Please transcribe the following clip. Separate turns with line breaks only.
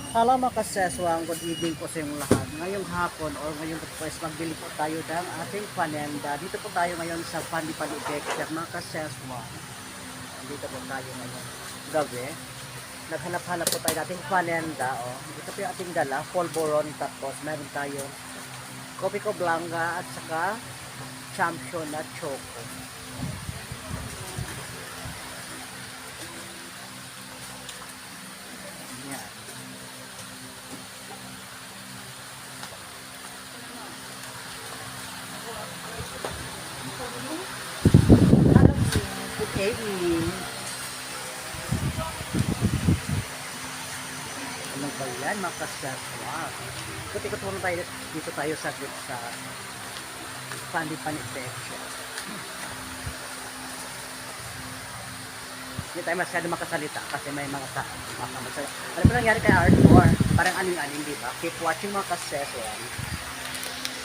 Hello mga kaseswang, good evening po sa inyong lahat. Ngayong hapon or ngayong request, magbili po tayo ng ating panenda. Dito po tayo ngayon sa Pandipan Adventure mga kaseswang. Dito po tayo ngayon gabi. Naghanap-hanap po tayo ng ating panenda. Oh. Ito po yung ating dala, polvoron, tapos meron tayo Coffee Co Blanca at saka champion na choco. Yan. Good evening. Ano ba yan mga kaseswang? Ikot-ikot muna tayo dito tayo sa Pandipan Adventure. Hindi tayo masyado makasalita kasi may mga makamasaya. Ano ba nangyari kay Hardcore? Parang aning-aning, di ba? Keep watching mga kaseswang.